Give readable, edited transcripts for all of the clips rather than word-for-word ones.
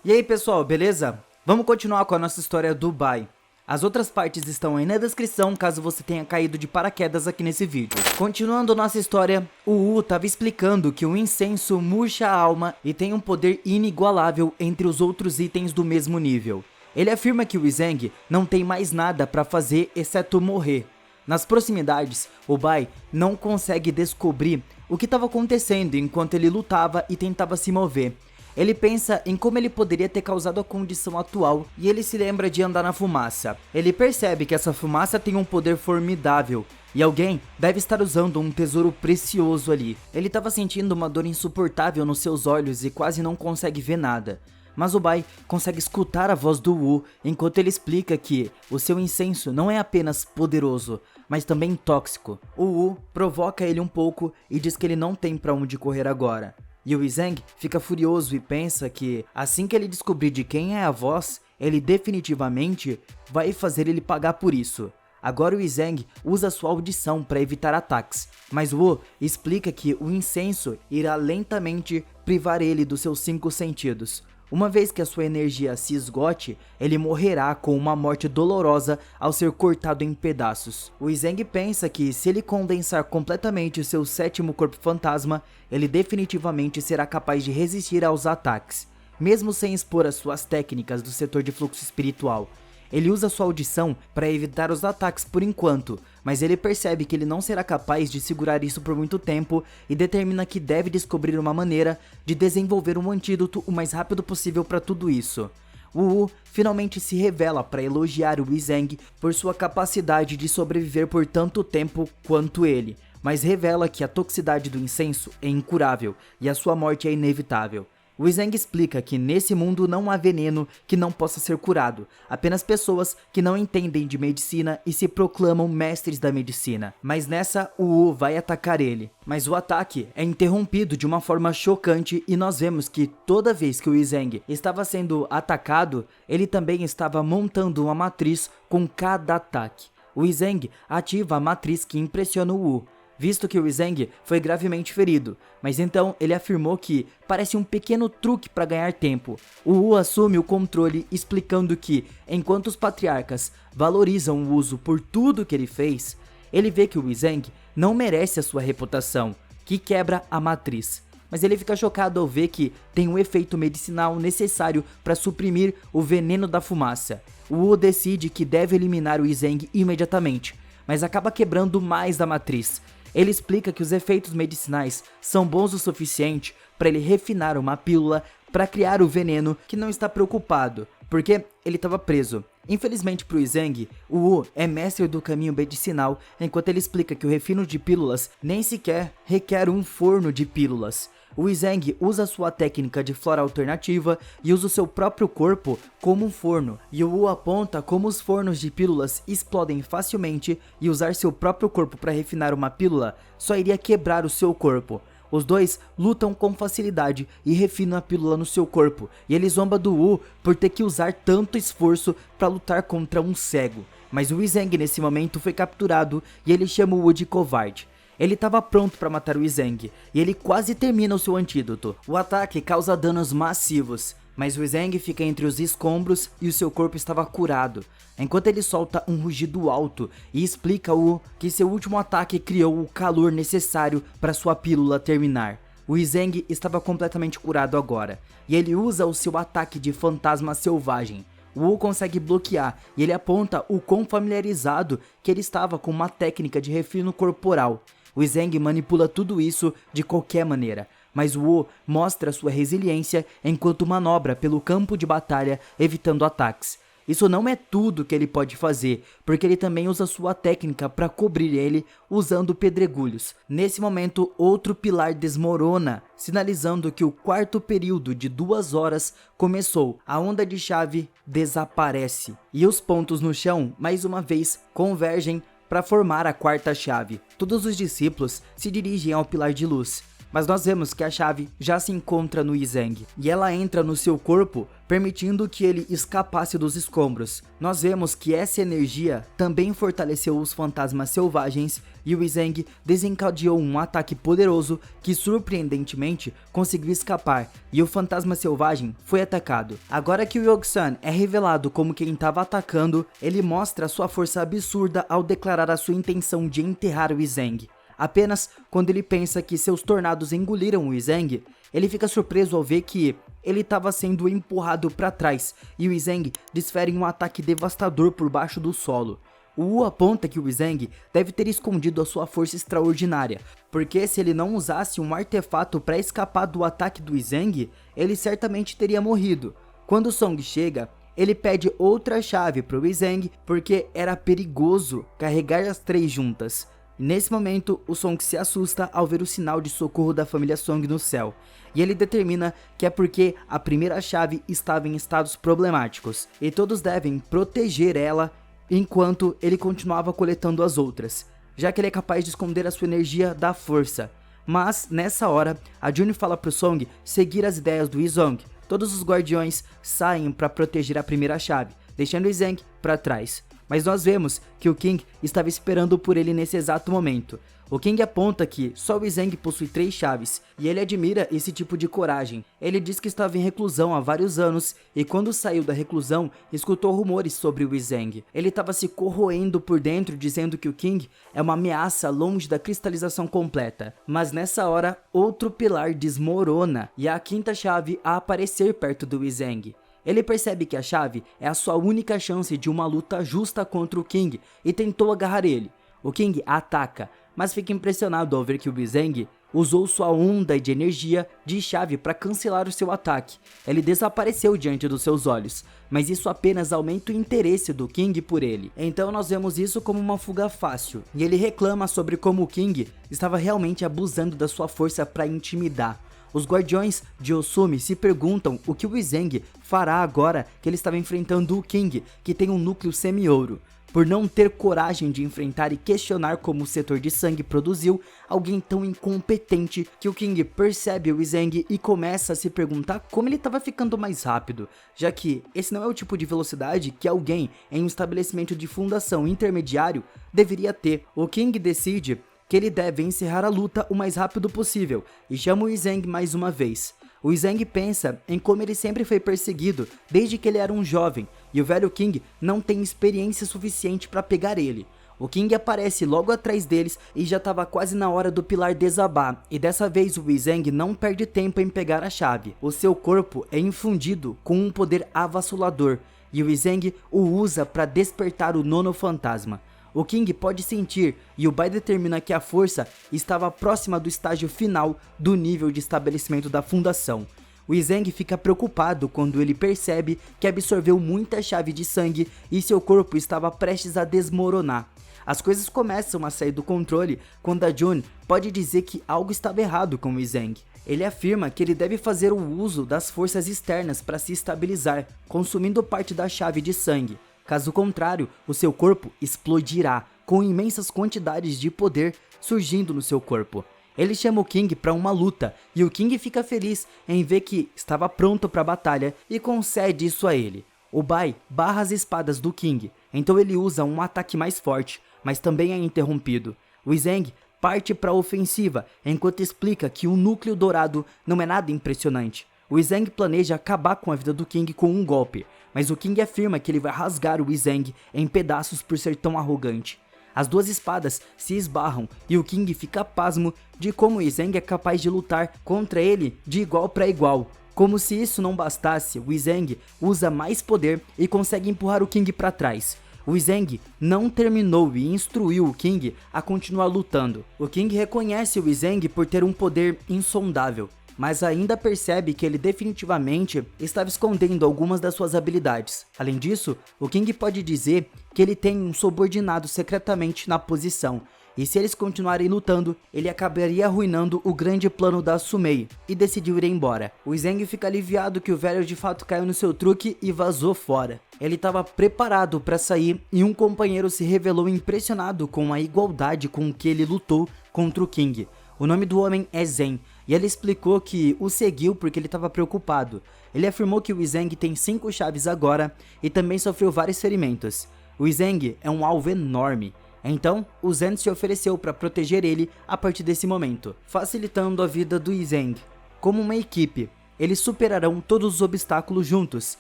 E aí pessoal, beleza? Vamos continuar com a nossa história do Bai. As outras partes estão aí na descrição caso você tenha caído de paraquedas aqui nesse vídeo. Continuando nossa história, o Wu estava explicando que o incenso murcha a alma e tem um poder inigualável entre os outros itens do mesmo nível. Ele afirma que o Zheng não tem mais nada para fazer exceto morrer. Nas proximidades, o Bai não consegue descobrir o que estava acontecendo enquanto ele lutava e tentava se mover. Ele pensa em como ele poderia ter causado a condição atual e ele se lembra de andar na fumaça. Ele percebe que essa fumaça tem um poder formidável e alguém deve estar usando um tesouro precioso ali. Ele estava sentindo uma dor insuportável nos seus olhos e quase não consegue ver nada. Mas o Bai consegue escutar a voz do Wu enquanto ele explica que o seu incenso não é apenas poderoso, mas também tóxico. O Wu provoca ele um pouco e diz que ele não tem para onde correr agora. E o Zheng fica furioso e pensa que, assim que ele descobrir de quem é a voz, ele definitivamente vai fazer ele pagar por isso. Agora o Zheng usa sua audição para evitar ataques, mas Wu explica que o incenso irá lentamente privar ele dos seus 5 sentidos. Uma vez que a sua energia se esgote, ele morrerá com uma morte dolorosa ao ser cortado em pedaços. O Zheng pensa que se ele condensar completamente o seu 7º corpo fantasma, ele definitivamente será capaz de resistir aos ataques, mesmo sem expor as suas técnicas do setor de fluxo espiritual. Ele usa sua audição para evitar os ataques por enquanto, mas ele percebe que ele não será capaz de segurar isso por muito tempo e determina que deve descobrir uma maneira de desenvolver um antídoto o mais rápido possível para tudo isso. O Wu finalmente se revela para elogiar o Zheng por sua capacidade de sobreviver por tanto tempo quanto ele, mas revela que a toxicidade do incenso é incurável e a sua morte é inevitável. O Zheng explica que nesse mundo não há veneno que não possa ser curado, apenas pessoas que não entendem de medicina e se proclamam mestres da medicina. Mas nessa, o Wu vai atacar ele. Mas o ataque é interrompido de uma forma chocante e nós vemos que toda vez que o Zheng estava sendo atacado, ele também estava montando uma matriz com cada ataque. O Zheng ativa a matriz que impressiona o Wu, visto que o Zheng foi gravemente ferido, mas então ele afirmou que parece um pequeno truque para ganhar tempo. O Wu assume o controle explicando que, enquanto os patriarcas valorizam o uso por tudo que ele fez, ele vê que o Zheng não merece a sua reputação, que quebra a matriz. Mas ele fica chocado ao ver que tem um efeito medicinal necessário para suprimir o veneno da fumaça. O Wu decide que deve eliminar o Zheng imediatamente, mas acaba quebrando mais da matriz. Ele explica que os efeitos medicinais são bons o suficiente para ele refinar uma pílula para criar o veneno que não está preocupado, porque ele estava preso. Infelizmente para o Zheng, o Wu é mestre do caminho medicinal, enquanto ele explica que o refino de pílulas nem sequer requer um forno de pílulas. O Zheng usa sua técnica de flora alternativa e usa o seu próprio corpo como um forno, e o Wu aponta como os fornos de pílulas explodem facilmente e usar seu próprio corpo para refinar uma pílula só iria quebrar o seu corpo. Os dois lutam com facilidade e refinam a pílula no seu corpo, e ele zomba do Wu por ter que usar tanto esforço para lutar contra um cego. Mas o Zheng nesse momento foi capturado e ele chama o Wu de covarde. Ele estava pronto para matar o Zheng, e ele quase termina o seu antídoto. O ataque causa danos massivos, mas o Zheng fica entre os escombros e o seu corpo estava curado, enquanto ele solta um rugido alto e explica que seu último ataque criou o calor necessário para sua pílula terminar. O Zheng estava completamente curado agora, e ele usa o seu ataque de fantasma selvagem. O Wu consegue bloquear e ele aponta o quão familiarizado que ele estava com uma técnica de refino corporal. O Zheng manipula tudo isso de qualquer maneira, mas o Wu mostra sua resiliência enquanto manobra pelo campo de batalha evitando ataques. Isso não é tudo que ele pode fazer, porque ele também usa sua técnica para cobrir ele usando pedregulhos. Nesse momento, outro pilar desmorona, sinalizando que o 4º período de 2 horas começou. A onda de chave desaparece e os pontos no chão, mais uma vez, convergem para formar a 4ª chave. Todos os discípulos se dirigem ao pilar de luz, mas nós vemos que a chave já se encontra no Zheng, e ela entra no seu corpo, permitindo que ele escapasse dos escombros. Nós vemos que essa energia também fortaleceu os fantasmas selvagens e o Zhang desencadeou um ataque poderoso que surpreendentemente conseguiu escapar e o fantasma selvagem foi atacado. Agora que o Yogg-san é revelado como quem estava atacando, ele mostra sua força absurda ao declarar a sua intenção de enterrar o Zhang. Apenas quando ele pensa que seus tornados engoliram o Zhang, ele fica surpreso ao ver que ele estava sendo empurrado para trás e o Zhang desfere um ataque devastador por baixo do solo. O Wu aponta que o Zhang deve ter escondido a sua força extraordinária, porque se ele não usasse um artefato para escapar do ataque do Zhang, ele certamente teria morrido. Quando Song chega, ele pede outra chave para o Zhang porque era perigoso carregar as 3 juntas. Nesse momento, o Song se assusta ao ver o sinal de socorro da família Song no céu, e ele determina que é porque a primeira chave estava em estados problemáticos, e todos devem proteger ela enquanto ele continuava coletando as outras, já que ele é capaz de esconder a sua energia da força. Mas, nessa hora, a June fala pro Song seguir as ideias do Izong. Todos os guardiões saem para proteger a primeira chave, deixando o Zhang para trás. Mas nós vemos que o King estava esperando por ele nesse exato momento. O King aponta que só o Zhang possui 3 chaves, e ele admira esse tipo de coragem. Ele diz que estava em reclusão há vários anos, e quando saiu da reclusão, escutou rumores sobre o Zhang. Ele estava se corroendo por dentro, dizendo que o King é uma ameaça longe da cristalização completa. Mas nessa hora, outro pilar desmorona, e a 5ª chave a aparecer perto do Zhang. Ele percebe que a chave é a sua única chance de uma luta justa contra o King e tentou agarrar ele. O King ataca, mas fica impressionado ao ver que o Zhang usou sua onda de energia de chave para cancelar o seu ataque. Ele desapareceu diante dos seus olhos, mas isso apenas aumenta o interesse do King por ele. Então nós vemos isso como uma fuga fácil, e ele reclama sobre como o King estava realmente abusando da sua força para intimidar. Os guardiões de Osumi se perguntam o que o Zhang fará agora que ele estava enfrentando o King, que tem um núcleo semi-ouro. Por não ter coragem de enfrentar e questionar como o setor de sangue produziu alguém tão incompetente, que o King percebe o Zhang e começa a se perguntar como ele estava ficando mais rápido, já que esse não é o tipo de velocidade que alguém em um estabelecimento de fundação intermediário deveria ter. O King decide que ele deve encerrar a luta o mais rápido possível e chama o Zhang mais uma vez. O Zhang pensa em como ele sempre foi perseguido desde que ele era um jovem e o velho King não tem experiência suficiente para pegar ele. O King aparece logo atrás deles e já estava quase na hora do pilar desabar, e dessa vez o Zhang não perde tempo em pegar a chave. O seu corpo é infundido com um poder avassalador e o Zhang o usa para despertar o 9º fantasma. O King pode sentir e o Bai determina que a força estava próxima do estágio final do nível de estabelecimento da fundação. O Zhang fica preocupado quando ele percebe que absorveu muita chave de sangue e seu corpo estava prestes a desmoronar. As coisas começam a sair do controle quando a June pode dizer que algo estava errado com o Zhang. Ele afirma que ele deve fazer o uso das forças externas para se estabilizar, consumindo parte da chave de sangue. Caso contrário, o seu corpo explodirá, com imensas quantidades de poder surgindo no seu corpo. Ele chama o King para uma luta, e o King fica feliz em ver que estava pronto para a batalha e concede isso a ele. O Bai barra as espadas do King, então ele usa um ataque mais forte, mas também é interrompido. O Zhang parte para a ofensiva, enquanto explica que o núcleo dourado não é nada impressionante. O Zhang planeja acabar com a vida do King com um golpe, mas o King afirma que ele vai rasgar o Zhang em pedaços por ser tão arrogante. As 2 espadas se esbarram e o King fica pasmo de como o Zhang é capaz de lutar contra ele de igual para igual. Como se isso não bastasse, o Zhang usa mais poder e consegue empurrar o King para trás. O Zhang não terminou e instruiu o King a continuar lutando. O King reconhece o Zhang por ter um poder insondável, mas ainda percebe que ele definitivamente estava escondendo algumas das suas habilidades. Além disso, o King pode dizer que ele tem um subordinado secretamente na posição, e se eles continuarem lutando, ele acabaria arruinando o grande plano da Sumei, e decidiu ir embora. O Zhang fica aliviado que o velho de fato caiu no seu truque e vazou fora. Ele estava preparado para sair e um companheiro se revelou impressionado com a igualdade com que ele lutou contra o King. O nome do homem é Zen, e ele explicou que o seguiu porque ele estava preocupado. Ele afirmou que o Zhang tem 5 chaves agora e também sofreu vários ferimentos. O Zhang é um alvo enorme, então o Zen se ofereceu para proteger ele a partir desse momento, facilitando a vida do Zhang. Como uma equipe, eles superarão todos os obstáculos juntos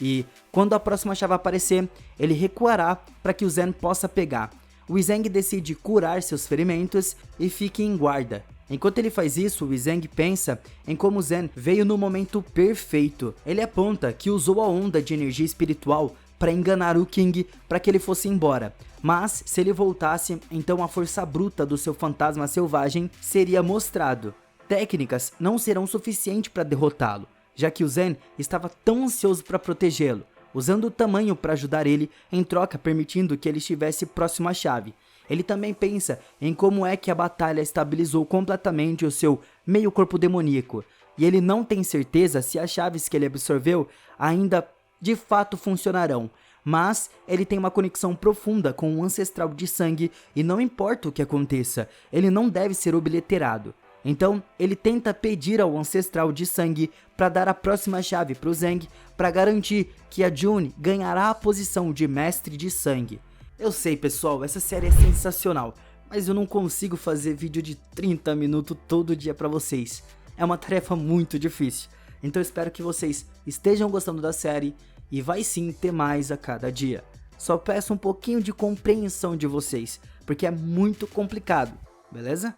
e, quando a próxima chave aparecer, ele recuará para que o Zen possa pegar. O Zhang decide curar seus ferimentos e fica em guarda. Enquanto ele faz isso, o Zhang pensa em como o Zen veio no momento perfeito. Ele aponta que usou a onda de energia espiritual para enganar o King para que ele fosse embora. Mas, se ele voltasse, então a força bruta do seu fantasma selvagem seria mostrado. Técnicas não serão suficientes para derrotá-lo, já que o Zen estava tão ansioso para protegê-lo, usando o tamanho para ajudar ele, em troca permitindo que ele estivesse próximo à chave. Ele também pensa em como é que a batalha estabilizou completamente o seu meio corpo demoníaco, e ele não tem certeza se as chaves que ele absorveu ainda de fato funcionarão, mas ele tem uma conexão profunda com o ancestral de sangue e não importa o que aconteça, ele não deve ser obliterado. Então, ele tenta pedir ao ancestral de sangue para dar a próxima chave para o Zhang para garantir que a June ganhará a posição de mestre de sangue. Eu sei, pessoal, essa série é sensacional, mas eu não consigo fazer vídeo de 30 minutos todo dia para vocês. É uma tarefa muito difícil, então eu espero que vocês estejam gostando da série e vai sim ter mais a cada dia. Só peço um pouquinho de compreensão de vocês, porque é muito complicado, beleza?